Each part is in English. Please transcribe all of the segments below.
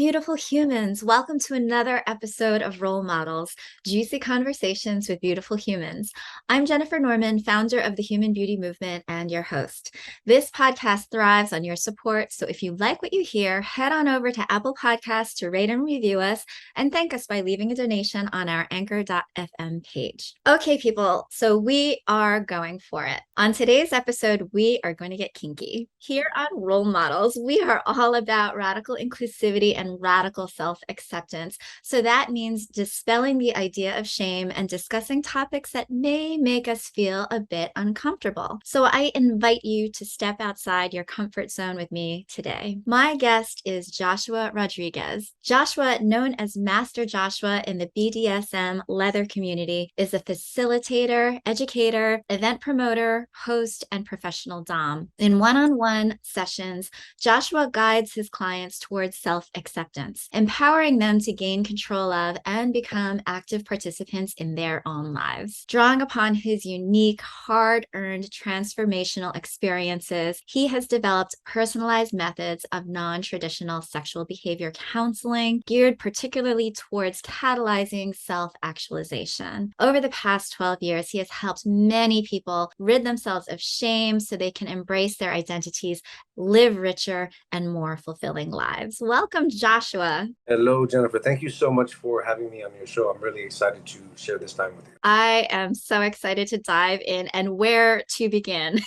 beautiful humans. Welcome to another episode of Role Models, Juicy Conversations with Beautiful Humans. I'm Jennifer Norman, founder of the Human Beauty Movement and your host. This podcast thrives on your support, so if you like what you hear, head on over to Apple Podcasts to rate and review us, and thank us by leaving a donation on our anchor.fm page. Okay, people, so we are going for it. On today's episode, we are going to get kinky. Here on Role Models, we are all about radical inclusivity and radical self-acceptance. So that means dispelling the idea of shame and discussing topics that may make us feel a bit uncomfortable. So I invite you to step outside your comfort zone with me today. My guest is Joshua Rodriguez. Joshua, known as Master Joshua in the BDSM leather community, is a facilitator, educator, event promoter, host, and professional dom. In one-on-one sessions, Joshua guides his clients towards self-acceptance, empowering them to gain control of and become active participants in their own lives. Drawing upon his unique, hard-earned transformational experiences, he has developed personalized methods of non-traditional sexual behavior counseling geared particularly towards catalyzing self-actualization. Over the past 12 years, he has helped many people rid themselves of shame so they can embrace their identities, live richer and more fulfilling lives. Welcome, Joshua. Hello, Jennifer. Thank you so much for having me on your show. I'm really excited to share this time with I am so excited to dive in and where to begin.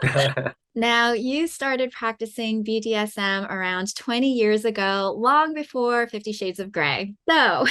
you. Now, you started practicing BDSM around 20 years ago, long before 50 Shades of Grey. So,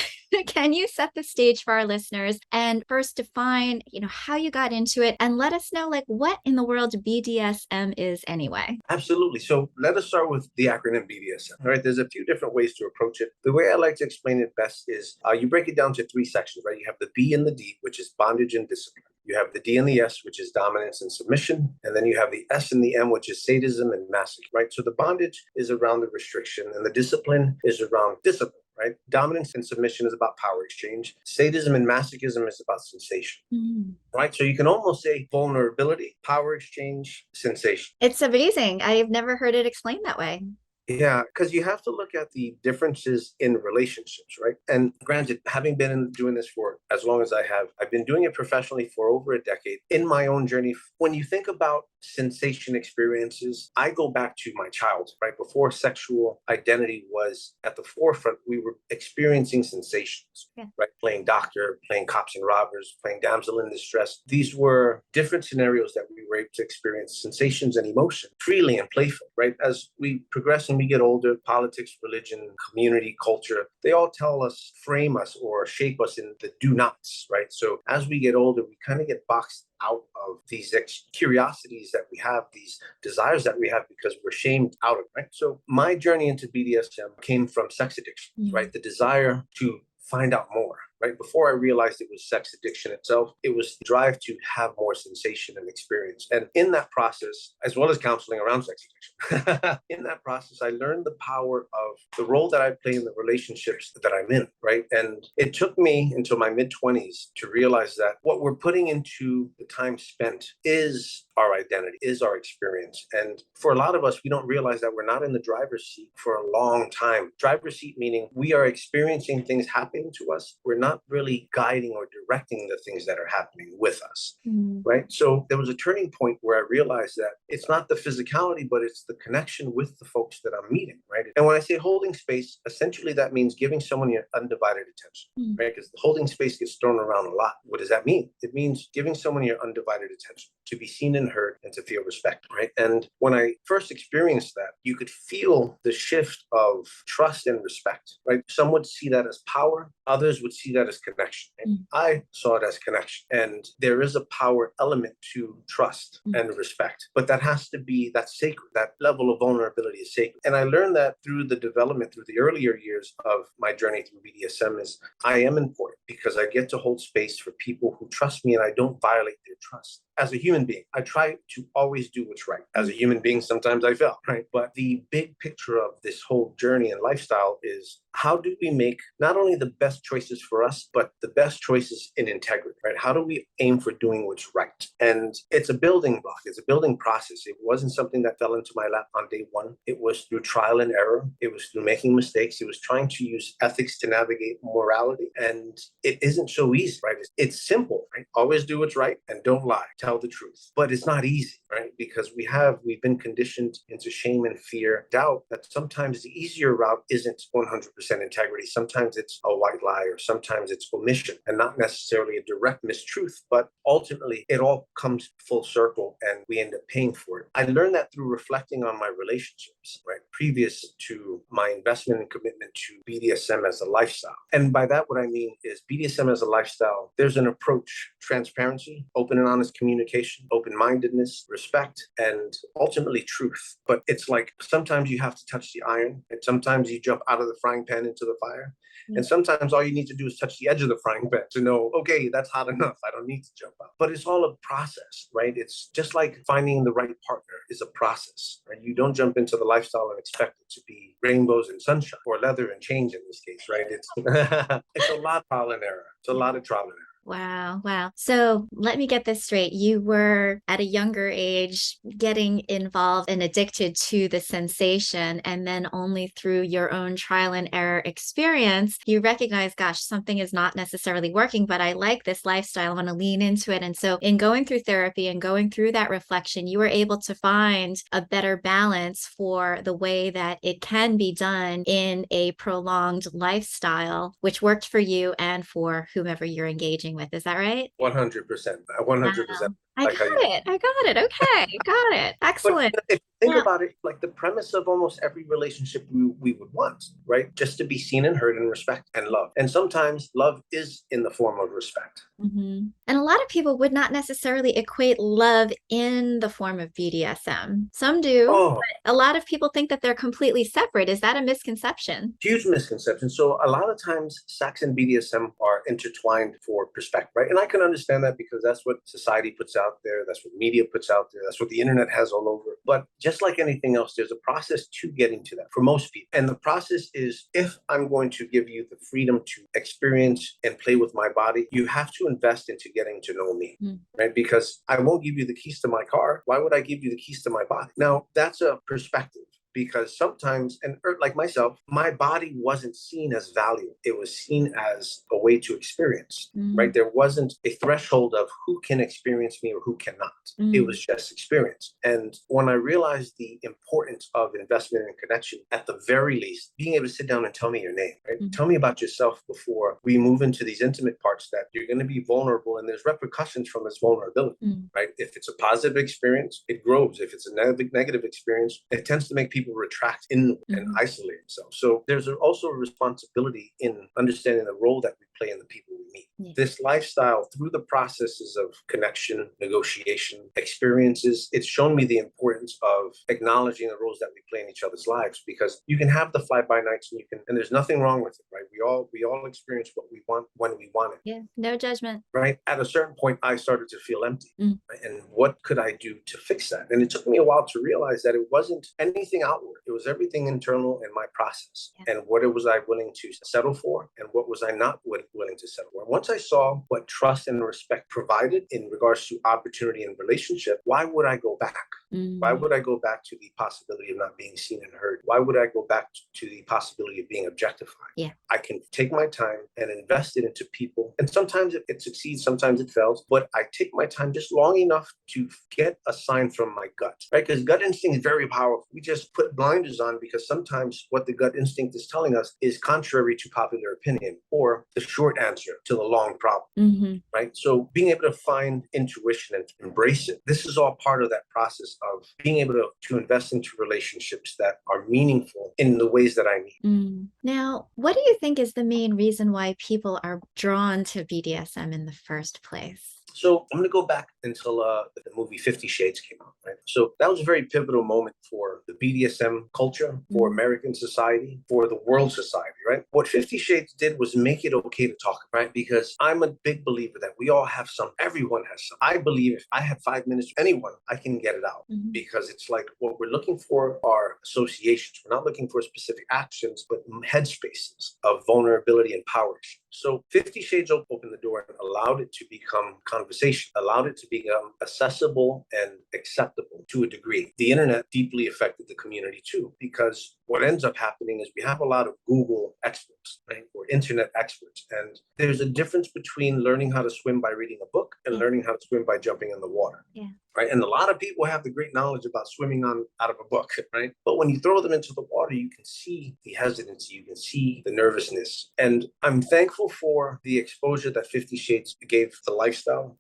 can you set the stage for our listeners and first define, how you got into it and let us know what in the world BDSM is anyway? Absolutely. So let us start with the acronym BDSM. All right. There's a few different ways to approach it. The way I like to explain it best is you break it down to three sections, right? You have the B and the D, which is bondage and discipline. You have the D and the S, which is dominance and submission. And then you have the S and the M, which is sadism and masochism, right? So the bondage is around the restriction and the discipline is around discipline. Right? Dominance and submission is about power exchange. Sadism and masochism is about sensation. Right? So you can almost say vulnerability, power exchange, sensation. It's amazing. I've never heard it explained that way. Yeah, because you have to look at the differences in relationships, right? And granted, having been doing this for as long as I have, I've been doing it professionally for over a decade. In my own journey, when you think about sensation experiences, I go back to my childhood, right? Before sexual identity was at the forefront, we were experiencing sensations, right? Playing doctor, playing cops and robbers, playing damsel in distress. These were different scenarios that we were able to experience sensations and emotion freely and playfully, right? As we progress and we get older, politics, religion, community, culture, they all tell us, frame us or shape us in the do nots, right? So as we get older, we kind of get boxed out of these curiosities that we have, these desires that we have because we're shamed out of it, right? So my journey into BDSM came from sex addiction, right? The desire to find out more. Right before I realized it was sex addiction itself, it was the drive to have more sensation and experience. And in that process, as well as counseling around sex addiction, in that process, I learned the power of the role that I play in the relationships that I'm in. Right. And it took me until my mid-20s to realize that what we're putting into the time spent is our identity, is our experience. And for a lot of us, we don't realize that we're not in the driver's seat for a long time. Driver's seat meaning we are experiencing things happening to us. We're not really guiding or directing the things that are happening with us, right? So there was a turning point where I realized that it's not the physicality, but it's the connection with the folks that I'm meeting, right? And when I say holding space, essentially that means giving someone your undivided attention, right? Because the holding space gets thrown around a lot. What does that mean? It means giving someone your undivided attention, to be seen and heard and to feel respect, right? And when I first experienced that, you could feel the shift of trust and respect, right? Some would see that as power. Others would see that as connection. I saw it as connection. And there is a power element to trust and respect, but that has to be, that's sacred. That level of vulnerability is sacred. And I learned that through the development, through the earlier years of my journey through BDSM is I am important because I get to hold space for people who trust me and I don't violate their trust. as a human being, I try to always do what's right. As a human being, sometimes I fail, right? But the big picture of this whole journey and lifestyle is, how do we make not only the best choices for us, but the best choices in integrity, right? How do we aim for doing what's right? And it's a building block. It's a building process. It wasn't something that fell into my lap on day one. It was through trial and error. It was through making mistakes. It was trying to use ethics to navigate morality. And it isn't so easy, right? It's simple, right? Always do what's right and don't lie. Tell the truth. But it's not easy, right? Because we've been conditioned into shame and fear, doubt, that sometimes the easier route isn't 100% integrity. Sometimes it's a white lie, or sometimes it's omission, and not necessarily a direct mistruth, but ultimately it all comes full circle and we end up paying for it. I learned that through reflecting on my relationships, right? Previous to my investment and commitment to BDSM as a lifestyle. And by that, what I mean is BDSM as a lifestyle, there's an approach: transparency, open and honest communication, open-mindedness, respect, and ultimately truth. But it's like sometimes you have to touch the iron, and sometimes you jump out of the frying pan into the fire. And sometimes all you need to do is touch the edge of the frying pan to know, okay, that's hot enough. I don't need to jump out. But it's all a process, right? It's just like finding the right partner is a process, right? You don't jump into the lifestyle and expect it to be rainbows and sunshine, or leather and change in this case, right? It's it's a lot of trial and error. It's a lot of trial and error. Wow, wow. So let me get this straight. You were at a younger age getting involved and addicted to the sensation, and then only through your own trial and error experience, you recognize, gosh, something is not necessarily working, but I like this lifestyle. I want to lean into it. And so in going through therapy and going through that reflection, you were able to find a better balance for the way that it can be done in a prolonged lifestyle, which worked for you and for whomever you're engaging with. Is that right? 100%. 100%. Wow. I got Like how you. it. I got it. Okay. Got it. But Excellent. if you think Now, about it, like the premise of almost every relationship we would want, right? Just to be seen and heard and respect and love. And sometimes love is in the form of respect. And a lot of people would not necessarily equate love in the form of BDSM. Some do, Oh, but a lot of people think that they're completely separate. Is that a misconception? huge misconception. So a lot of times sex and BDSM are intertwined for perspective, right? And I can understand that because that's what society puts out there. That's what media puts out there. That's what the internet has all over. But just like anything else, there's a process to getting to that for most people. And the process is, if I'm going to give you the freedom to experience and play with my body, you have to invest into getting to know me, right? Because I won't give you the keys to my car. Why would I give you the keys to my body? Now, that's a perspective. Because sometimes, and like myself, my body wasn't seen as value. It was seen as a way to experience, right? There wasn't a threshold of who can experience me or who cannot. It was just experience. And when I realized the importance of investment and connection, at the very least, being able to sit down and tell me your name, right? Tell me about yourself before we move into these intimate parts, that you're going to be vulnerable and there's repercussions from this vulnerability, right? If it's a positive experience, it grows. If it's a negative experience, it tends to make people retract in and isolate themselves. So there's also a responsibility in understanding the role that we play in the people we meet. This lifestyle, through the processes of connection, negotiation, experiences, it's shown me the importance of acknowledging the roles that we play in each other's lives, because you can have the fly-by-nights and there's nothing wrong with it, right? We all experience what we want when we want it. Yeah, no judgment. Right. At a certain point, I started to feel empty. Right? And what could I do to fix that? And it took me a while to realize that it wasn't anything outward. It was everything internal in my process. And what was I willing to settle for? And what was I not willing to settle for? And once I saw what trust and respect provided in regards to opportunity and relationship, why would I go back? Why would I go back to the possibility of not being seen and heard? Why would I go back to the possibility of being objectified? Yeah. I can take my time and invest it into people. And sometimes it succeeds, sometimes it fails, but I take my time just long enough to get a sign from my gut, right? Because gut instinct is very powerful. We just put blinders on because sometimes what the gut instinct is telling us is contrary to popular opinion, or the short answer to the long problem, right? So being able to find intuition and embrace it, this is all part of that process of being able to invest into relationships that are meaningful in the ways that I need. Now, what do you think is the main reason why people are drawn to BDSM in the first place? So I'm going to go back until the movie 50 Shades came out, right? So that was a very pivotal moment for the BDSM culture, for American society, for the world society, right? What 50 Shades did was make it okay to talk, right? Because I'm a big believer that we all have some, everyone has some. I believe if I had 5 minutes with anyone, I can get it out because it's like what we're looking for are associations. We're not looking for specific actions, but headspaces of vulnerability and power. So 50 Shades opened the door and allowed it to become conversation, allowed it to become accessible and acceptable to a degree. The internet deeply affected the community too, because what ends up happening is we have a lot of Google experts, right? Or internet experts. And there's a difference between learning how to swim by reading a book and learning how to swim by jumping in the water. Yeah. Right. And a lot of people have the great knowledge about swimming out of a book, right? But when you throw them into the water, you can see the hesitancy, you can see the nervousness. And I'm thankful for the exposure that 50 Shades gave the lifestyle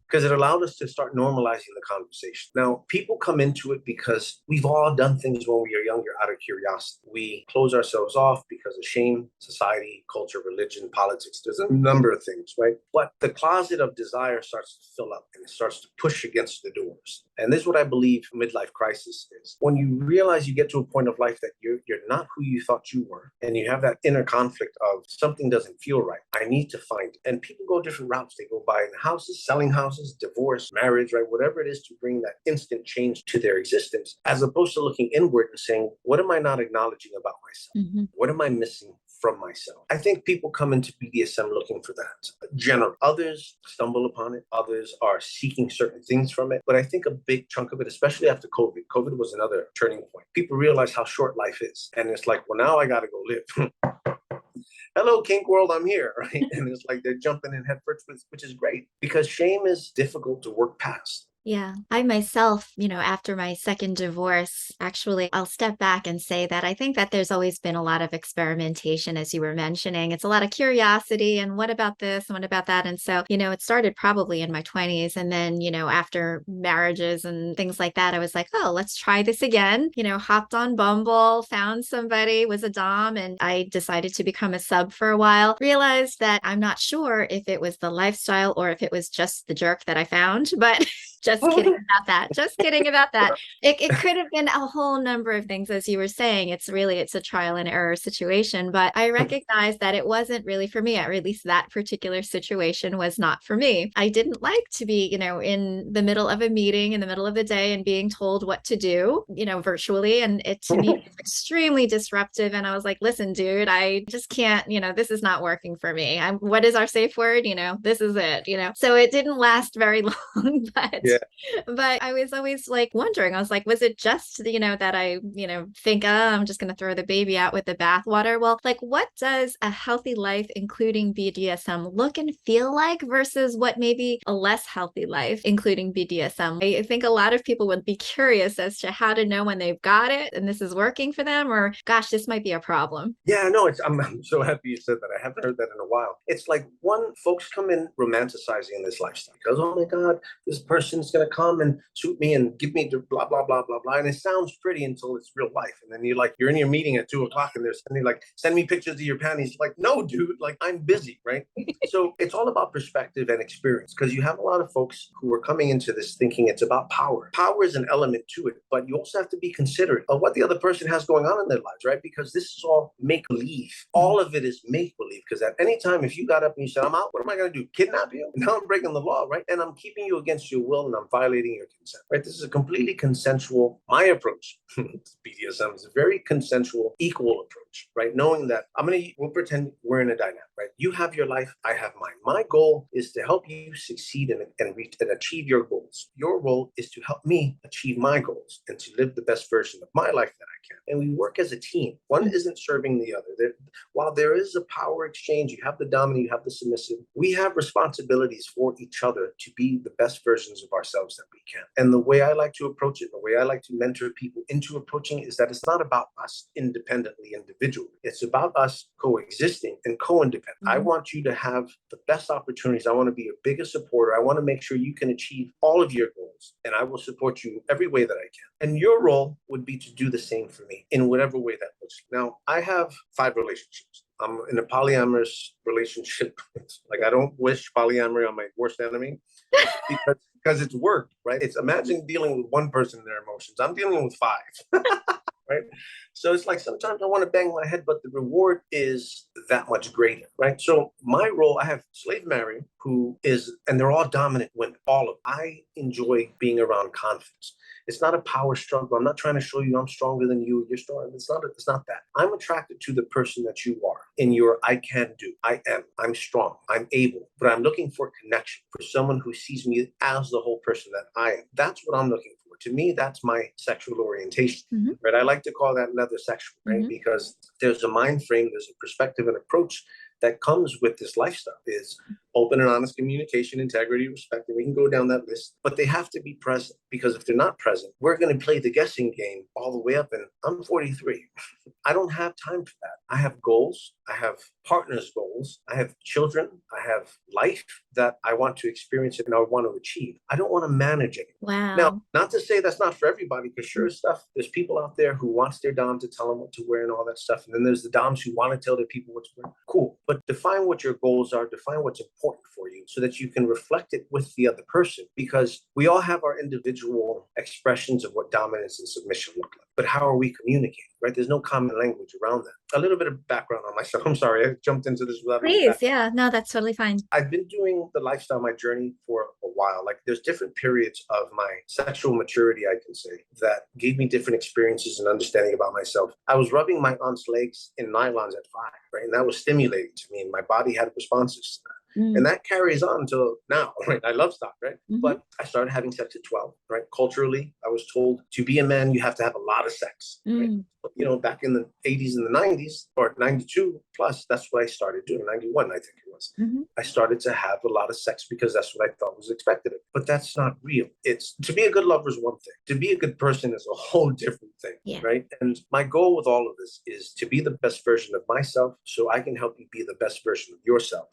because it allowed us to start normalizing the conversation. Now, people come into it because we've all done things when we were younger out of curiosity. We close ourselves off because of shame, society, culture, religion, politics. There's a number of things, right? But the closet of desire starts to fill up and it starts to push against the door. And this is what I believe midlife crisis is. When you realize you get to a point of life that you're not who you thought you were, and you have that inner conflict of something doesn't feel right. I need to find it. And people go different routes. They go buying houses, selling houses, divorce, marriage, right? Whatever it is to bring that instant change to their existence, as opposed to looking inward and saying, what am I not acknowledging about myself? What am I missing from myself? I think people come into BDSM looking for that. General. Others stumble upon it. Others are seeking certain things from it. But I think a big chunk of it, especially after COVID was another turning point. People realize how short life is. And it's like, well, now I got to go live. Hello, kink world, I'm here, right? And it's like they're jumping in head first, which is great because shame is difficult to work past. Yeah. I myself, after my second divorce, actually, I'll step back and say that I think that there's always been a lot of experimentation, as you were mentioning. It's a lot of curiosity and what about this and what about that? And so, it started probably in my 20s. And then, after marriages and things like that, I was like, oh, let's try this again. Hopped on Bumble, found somebody, was a dom, and I decided to become a sub for a while. Realized that I'm not sure if it was the lifestyle or if it was just the jerk that I found, but just kidding about that. Just kidding about that. It could have been a whole number of things, as you were saying. It's a trial and error situation, but I recognize that it wasn't really for me, or at least that particular situation was not for me. I didn't like to be, in the middle of a meeting in the middle of the day and being told what to do, virtually. And it to me is extremely disruptive. And I was like, listen, dude, I just can't, this is not working for me. What is our safe word? This is it, So it didn't last very long, but Yeah. but I was always like wondering, I was like, was it just, that I, think, oh, I'm just going to throw the baby out with the bathwater? Well, like, what does a healthy life, including BDSM, look and feel like versus what maybe a less healthy life, including BDSM? I think a lot of people would be curious as to how to know when they've got it and this is working for them, or gosh, this might be a problem. Yeah, no, I'm so happy you said that. I haven't heard that in a while. It's like folks come in romanticizing this lifestyle because, oh my God, this person's going to come and suit me and give me blah, blah, blah, blah, blah. And it sounds pretty until it's real life. And then you're in your meeting at 2:00 and they're sending send me pictures of your panties. Like, no, dude, like I'm busy, right? So it's all about perspective and experience because you have a lot of folks who are coming into this thinking it's about power. Power is an element to it, but you also have to be considerate of what the other person has going on in their lives, right? Because this is all make believe. All of it is make believe. Because at any time, if you got up and you said, I'm out, what am I going to do? Kidnap you? Now I'm breaking the law, right? And I'm keeping you against your will and I'm violating your consent, right? This is a completely consensual, my approach. BDSM is a very consensual, equal approach, right? Knowing that we'll pretend we're in a dynamic, right? You have your life, I have mine. My goal is to help you succeed and achieve your goals. Your role is to help me achieve my goals and to live the best version of my life that I can. And we work as a team. One isn't serving the other. While there is a power exchange, you have the dominant, you have the submissive, we have responsibilities for each other to be the best versions of ourselves that we can. And the way I like to approach it, the way I like to mentor people into approaching it is that it's not about us independently, individually. It's about us coexisting and co-independent. I want you to have the best opportunities. I want to be your biggest supporter. I want to make sure you can achieve all of your goals. And I will support you every way that I can. And your role would be to do the same for me in whatever way that looks. Now, I have 5 relationships. I'm in a polyamorous relationship. Like, I don't wish polyamory on my worst enemy because it's work, right? It's imagine dealing with one person and their emotions. I'm dealing with 5. right? So it's like sometimes I want to bang my head, but the reward is that much greater, right? So my role, I have slave Mary, who is, and they're all dominant women, all of them. I enjoy being around confidence. It's not a power struggle. I'm not trying to show you I'm stronger than you. You're stronger. It's not that. I'm attracted to the person that you are in your I can do. I am. I'm strong. I'm able. But I'm looking for connection, for someone who sees me as the whole person that I am. That's what I'm looking for. To me, that's my sexual orientation, right? I like to call that leather sexual, right? Because there's a mind frame, there's a perspective and approach that comes with this lifestyle is open and honest communication, integrity, respect, and we can go down that list, but they have to be present, because if they're not present, we're going to play the guessing game all the way up. And I'm 43. I don't have time for that. I have goals. I have partners' goals. I have children. I have life that I want to experience and I want to achieve. I don't want to manage it. Wow. Now, not to say that's not for everybody, because sure stuff, there's people out there who wants their dom to tell them what to wear and all that stuff. And then there's the doms who want to tell their people what to wear. Cool. But define what your goals are, define what's important for you so that you can reflect it with the other person, because we all have our individual expressions of what dominance and submission look like. But how are we communicating, right? There's no common language around that. A little bit of background on myself. I'm sorry, I jumped into this without. Please, yeah, no, that's totally fine. I've been doing the lifestyle, my journey for a while. Like there's different periods of my sexual maturity, I can say, that gave me different experiences and understanding about myself. I was rubbing my aunt's legs in nylons at 5, right? And that was stimulating to me, and my body had responses to that. And that carries on till now, right? I love stuff, right? But I started having sex at 12, right? Culturally, I was told to be a man, you have to have a lot of sex, right? You know, back in the 80s and the 90s, or 92 plus, that's what I started doing. 91, I think it was. I started to have a lot of sex because that's what I thought was expected of me. But that's not real. It's to be a good lover is one thing. To be a good person is a whole different thing, right? And my goal with all of this is to be the best version of myself so I can help you be the best version of yourself.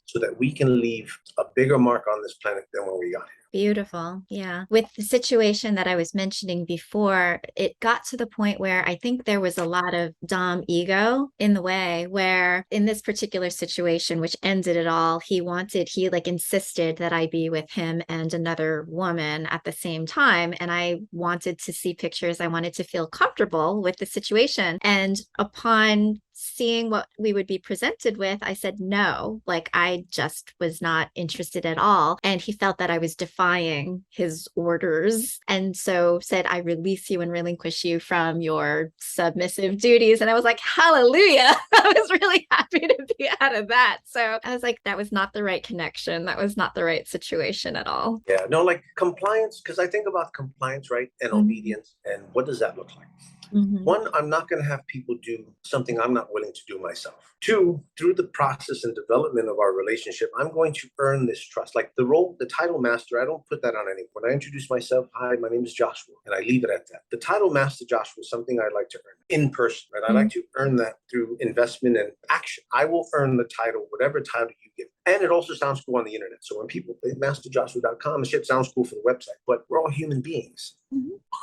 So that we can leave a bigger mark on this planet than when we got here. Beautiful. Yeah. With the situation that I was mentioning before, it got to the point where I think there was a lot of Dom ego in the way, where in this particular situation, which ended it all, he like insisted that I be with him and another woman at the same time. And I wanted to see pictures. I wanted to feel comfortable with the situation. And upon seeing what we would be presented with, I said no, like I just was not interested at all. And he felt that I was defying his orders. And so said, I release you and relinquish you from your submissive duties. And I was like, hallelujah. I was really happy to be out of that. So I was like, that was not the right connection. That was not the right situation at all. Yeah, no, like compliance, because I think about compliance, right? And obedience. And what does that look like? One, I'm not going to have people do something I'm not willing to do myself. 2, through the process and development of our relationship, I'm going to earn this trust. Like the title master, I don't put that on anyone. When I introduce myself, hi, my name is Joshua, and I leave it at that. The title master Joshua is something I like to earn in person, right? I like to earn that through investment and action. I will earn the title, whatever title you give. And it also sounds cool on the internet. So when people say masterjoshua.com, the shit sounds cool for the website, but we're all human beings.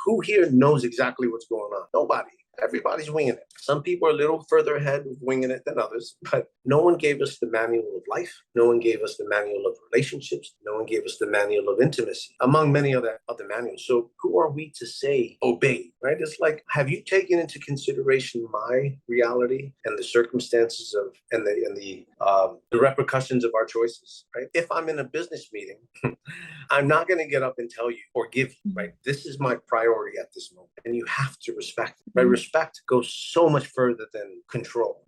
Who here knows exactly what's going on? Nobody. Everybody's winging it. Some people are a little further ahead of winging it than others, but no one gave us the manual of life. No one gave us the manual of relationships. No one gave us the manual of intimacy, among many other manuals. So who are we to say obey, right? It's like, have you taken into consideration my reality and the circumstances of and the repercussions of our choices, right? If I'm in a business meeting, I'm not going to get up and tell you or give you, right? This is my priority at this moment, and you have to respect it, right? Respect goes so much further than control.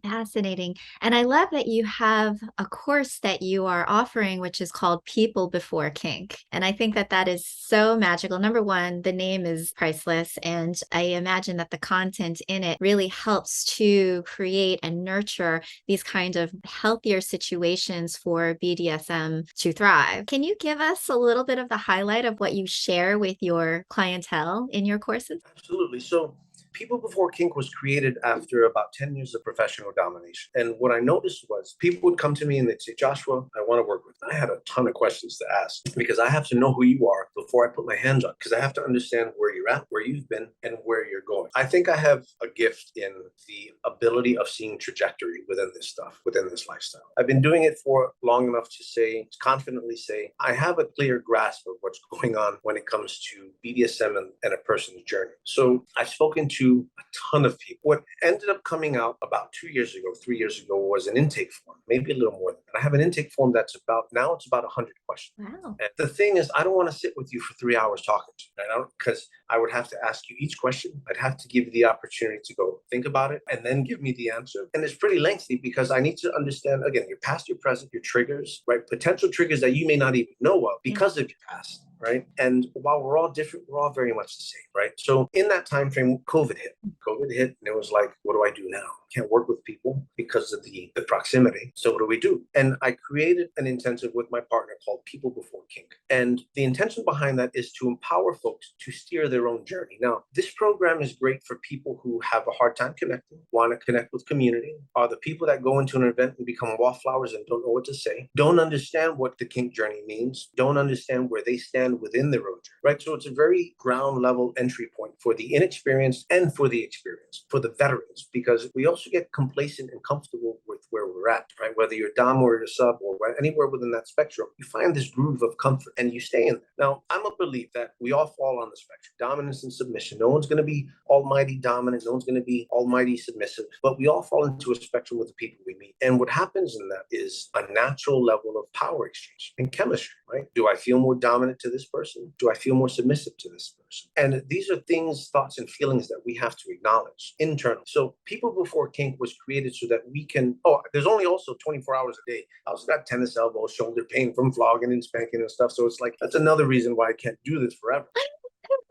Fascinating. And I love that you have a course that you are offering, which is called People Before Kink. And I think that that is so magical. Number one, the name is priceless. And I imagine that the content in it really helps to create and nurture these kind of healthier situations for BDSM to thrive. Can you give us a little bit of the highlight of what you share with your clientele in your courses? Absolutely. So People Before Kink was created after about 10 years of professional domination. And what I noticed was people would come to me and they'd say, Joshua, I want to work with you. I had a ton of questions to ask because I have to know who you are before I put my hands on, because I have to understand where you're at, where you've been, and where you're going. I think I have a gift in the ability of seeing trajectory within this stuff, within this lifestyle. I've been doing it for long enough to confidently say, I have a clear grasp of what's going on when it comes to BDSM and a person's journey. So I've spoken to a ton of people. What ended up coming out about 2 years ago, 3 years ago, was an intake form, maybe a little more than that. I have an intake form that's about 100 questions. Wow. And the thing is, I don't want to sit with you for 3 hours talking to you. I don't, because I would have to ask you each question. I'd have to give you the opportunity to go think about it and then give me the answer. And it's pretty lengthy because I need to understand, again, your past, your present, your triggers, right? Potential triggers that you may not even know of because of your past. Right. And while we're all different, we're all very much the same. Right. So in that time frame, COVID hit, and it was like, what do I do now? Can't work with people because of the proximity. So what do we do? And I created an intensive with my partner called People Before Kink. And the intention behind that is to empower folks to steer their own journey. Now, this program is great for people who have a hard time connecting, want to connect with community, are the people that go into an event and become wallflowers and don't know what to say, don't understand what the kink journey means, don't understand where they stand within their own journey, right? So it's a very ground level entry point for the inexperienced and for the experienced, for the veterans, because we also get complacent and comfortable with where we're at, right? Whether you're dom or you're sub or anywhere within that spectrum, you find this groove of comfort and you stay in there. Now, I'm a believer that we all fall on the spectrum, dominance and submission. No one's going to be almighty dominant. No one's going to be almighty submissive, but we all fall into a spectrum with the people we meet. And what happens in that is a natural level of power exchange and chemistry, right? Do I feel more dominant to this person? Do I feel more submissive to this person? And these are things, thoughts, and feelings that we have to acknowledge internally. So People Before Kink was created so that we can, there's only also 24 hours a day. I also got tennis elbow, shoulder pain from flogging and spanking and stuff. So it's like, that's another reason why I can't do this forever.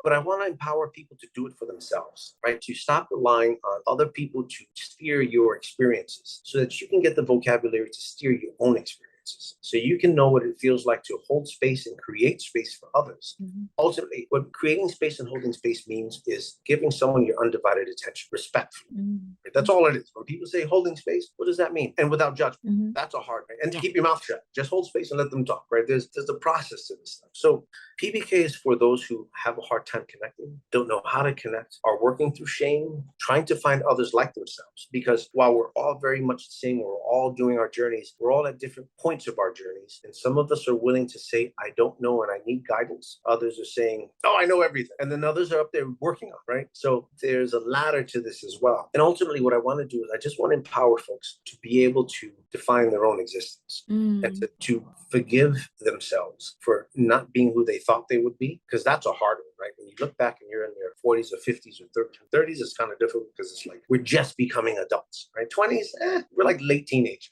But I want to empower people to do it for themselves, right? To stop relying on other people to steer your experiences so that you can get the vocabulary to steer your own experiences. So you can know what it feels like to hold space and create space for others. Mm-hmm. Ultimately, what creating space and holding space means is giving someone your undivided attention, respectfully. Mm-hmm. Right? That's all it is. When people say holding space, what does that mean? And without judgment, mm-hmm. That's a hard, right? And to keep your mouth shut, just hold space and let them talk, right? There's a process to this stuff. So PBK is for those who have a hard time connecting, don't know how to connect, are working through shame, trying to find others like themselves. Because while we're all very much the same, we're all doing our journeys, we're all at different points of our journeys. And some of us are willing to say, I don't know and I need guidance. Others are saying, oh, I know everything. And then others are up there working on, right? So there's a ladder to this as well. And ultimately what I want to do is I just want to empower folks to be able to define their own existence and to forgive themselves for not being who they thought they would be, because that's a hard one, right? When you look back and you're in your 40s or 50s or 30s, it's kind of difficult because it's like we're just becoming adults, right? 20s, we're like late teenagers.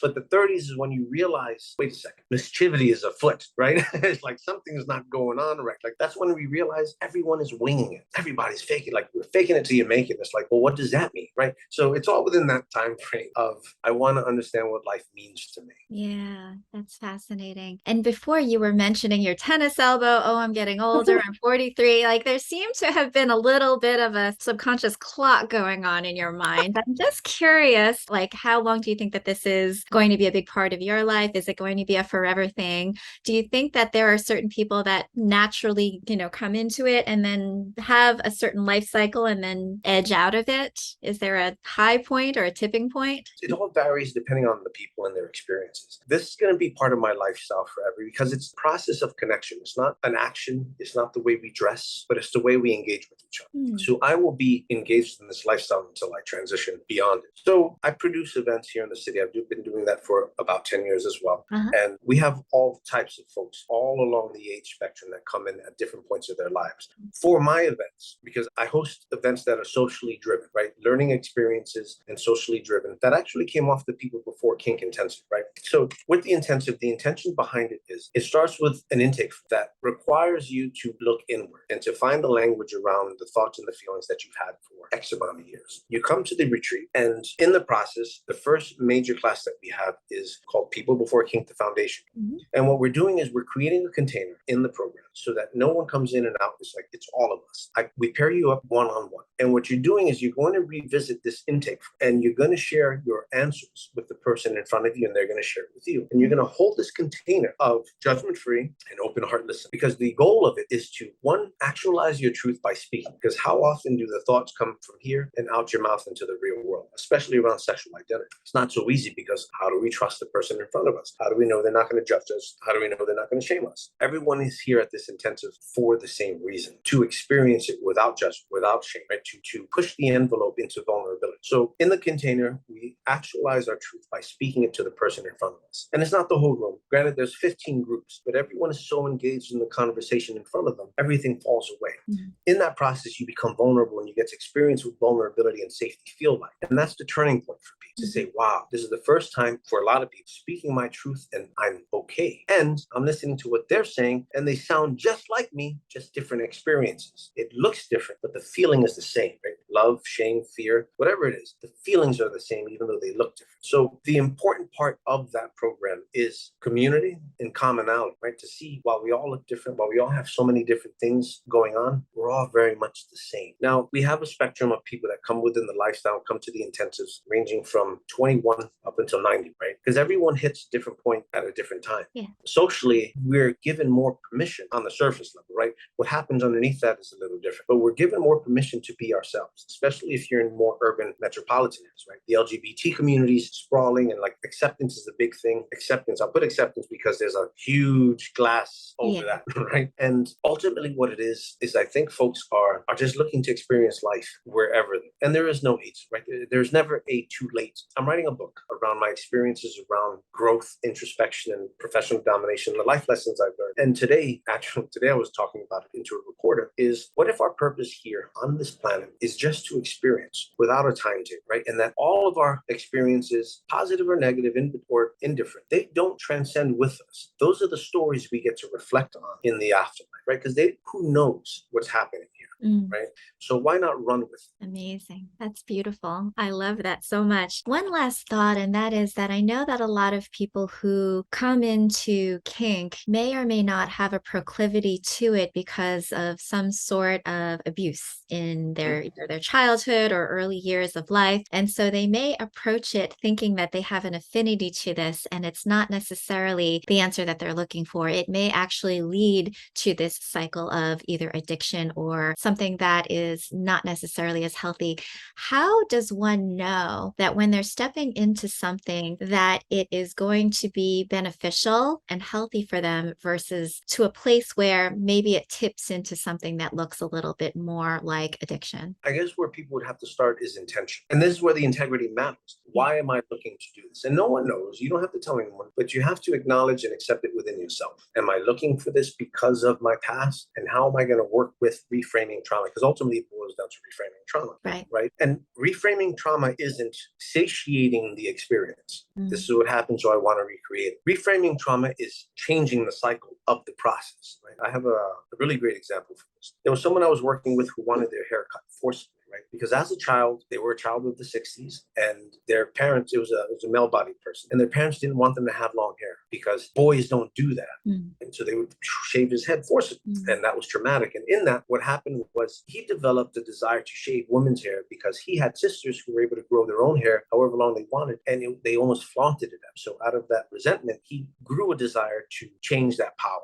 But the 30s is when you realize, wait a second, mischievity is afoot, right? It's like something's not going on right. Like that's when we realize everyone is winging it. Everybody's faking. Like we're faking it till you make it. It's like, well, what does that mean, right? So it's all within that time frame of I want to understand what life means to me. Yeah, that's fascinating. And before you were mentioning your tennis elbow, oh, I'm getting older, I'm 43. Like there seemed to have been a little bit of a subconscious clock going on in your mind. I'm just curious, like how long do you think that this is going to be a big part of your life? Is it going to be a forever thing? Do you think that there are certain people that naturally, come into it and then have a certain life cycle and then edge out of it? Is there a high point or a tipping point? It all varies depending on the people and their experiences. This is going to be part of my lifestyle forever because it's a process of connection. It's not an action. It's not the way we dress, but it's the way we engage with each other. So I will be engaged in this lifestyle until I transition beyond it. So I produce events here in the city. I've been doing that for about 10 years as well. And we have all types of folks all along the age spectrum that come in at different points of their lives. For my events, because I host events that are socially driven, right? Learning experiences and socially driven that actually came off the People Before Kink intensive, right? So with the intensive, the intention behind it is it starts with an intake that requires you to look inward and to find the language around the thoughts and the feelings that you've had for X amount of years. You come to the retreat, and in the process, the first major class that we have is called People Before Kink, the Foundation. Mm-hmm. And what we're doing is we're creating a container in the program so that no one comes in and out. It's like, it's all of us. We pair you up one-on-one. And what you're doing is you're going to revisit this intake, and you're going to share your answers with the person in front of you, and they're going to share it with you. And you're going to hold this container of judgment-free and open heart listening, because the goal of it is to, one, actualize your truth by speaking. Because how often do the thoughts come from here and out your mouth into the real world, especially around sexual identity? It's not so easy, because how do we trust the person in front of us? How do we know they're not going to judge us? How do we know they're not going to shame us? Everyone is here at this intensive for the same reason, to experience it without judgment, without shame, right? To push the envelope into vulnerability. So in the container, we actualize our truth by speaking it to the person in front of us. And it's not the whole room. Granted, there's 15 groups, but everyone is so engaged in the conversation in front of them, everything falls away. Mm-hmm. In that process, you become vulnerable, and you get to experience what vulnerability and safety feel like. And that's the turning point for people, to say, wow, this is the first time for a lot of people speaking my truth, and I'm okay. And I'm listening to what they're saying, and they sound just like me, just different experiences. It looks different, but the feeling is the same, right? Love, shame, fear, whatever it is, the feelings are the same, even though they look different. So the important part of that program is community and commonality, right? To see, while we all look different, while we all have so many different things going on, we're all very much the same. Now, we have a spectrum of people that come within the lifestyle, come to the intensives, ranging from 21 up until 90, right? Because everyone hits a different point at a different time. Yeah. Socially, we're given more permission on the surface level, right? What happens underneath that is a little different, but we're given more permission to be ourselves, especially if you're in more urban metropolitan areas, right? The LGBT community is sprawling, and like acceptance is a big thing. Acceptance, I'll put acceptance because there's a huge glass over that, right? And ultimately what it is I think folks are just looking to experience life wherever, and there is no age, right? There's never a too late. I'm writing a book around my experiences around growth, introspection, and professional domination, the life lessons I've learned. And today I was talking about it into a recorder, is what if our purpose here on this planet is just to experience without a timetable, right? And that all of our experiences, positive or negative, or indifferent, they don't transcend with us. Those are the stories we get to reflect on in the afterlife, right? Because who knows what's happening here. Right? So why not run with it? Amazing. That's beautiful. I love that so much. One last thought, and that is that I know that a lot of people who come into kink may or may not have a proclivity to it because of some sort of abuse in either their childhood or early years of life. And so they may approach it thinking that they have an affinity to this, and it's not necessarily the answer that they're looking for. It may actually lead to this cycle of either addiction or something that is not necessarily as healthy. How does one know that when they're stepping into something that it is going to be beneficial and healthy for them versus to a place where maybe it tips into something that looks a little bit more like addiction? I guess where people would have to start is intention. And this is where the integrity matters. Why am I looking to do this? And no one knows. You don't have to tell anyone, but you have to acknowledge and accept it within yourself. Am I looking for this because of my past? And how am I going to work with reframing trauma? Because ultimately it boils down to reframing trauma. Right? And reframing trauma isn't satiating the experience. This is what happened, so I want to recreate it. Reframing trauma is changing the cycle of the process. Right? I have a really great example for this. There was someone I was working with who wanted their hair cut forcibly. Right? Because as a child, they were a child of the 60s, and their parents, it was a male-bodied person, and their parents didn't want them to have long hair because boys don't do that. And so they would shave his head forcibly, and that was traumatic. And in that, what happened was he developed a desire to shave women's hair because he had sisters who were able to grow their own hair however long they wanted, and they almost flaunted it. So out of that resentment, he grew a desire to change that power.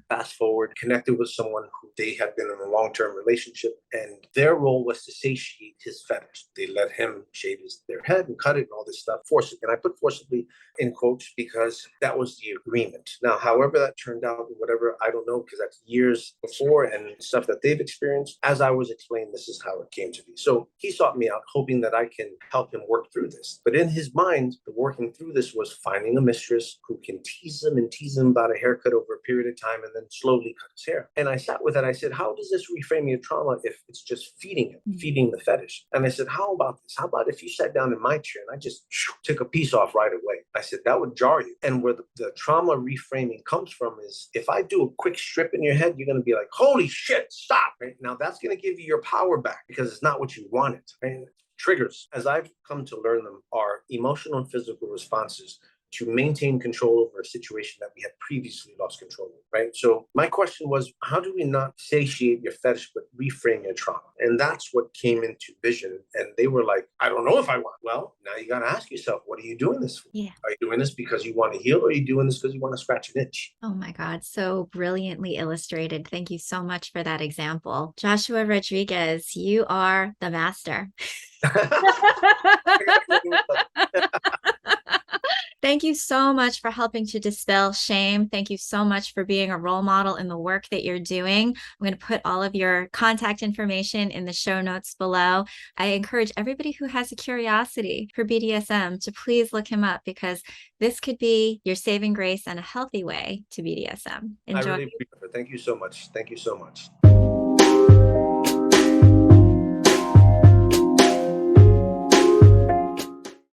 Fast forward, connected with someone who they had been in a long-term relationship, and their role was to satiate his fetish. They let him shave their head and cut it and all this stuff forcibly. And I put forcibly in quotes because that was the agreement. Now, however that turned out, whatever, I don't know, because that's years before and stuff that they've experienced. As I was explaining, this is how it came to be. So he sought me out, hoping that I can help him work through this. But in his mind, the working through this was finding a mistress who can tease him about a haircut over a period of time and then slowly cut his hair. And I sat with it. I said, how does this reframe your trauma if it's just feeding creating the fetish. And I said, how about this? How about if you sat down in my chair and I just took a piece off right away? I said, that would jar you. And where the trauma reframing comes from is if I do a quick strip in your head, you're going to be like, holy shit, stop. Right? Now that's going to give you your power back because it's not what you wanted. Right? Triggers, as I've come to learn them, are emotional and physical responses to maintain control over a situation that we had previously lost control of, right? So my question was, how do we not satiate your fetish, but reframe your trauma? And that's what came into Vision. And they were like, I don't know if I want. Well, now you got to ask yourself, what are you doing this for? Yeah. Are you doing this because you want to heal, or are you doing this because you want to scratch an itch? Oh my God, so brilliantly illustrated. Thank you so much for that example. Joshua Rodriguez, you are the master. Thank you so much for helping to dispel shame. Thank you so much for being a role model in the work that you're doing. I'm going to put all of your contact information in the show notes below. I encourage everybody who has a curiosity for BDSM to please look him up, because this could be your saving grace and a healthy way to BDSM. I Enjoy. really appreciate it. Thank you so much. Thank you so much.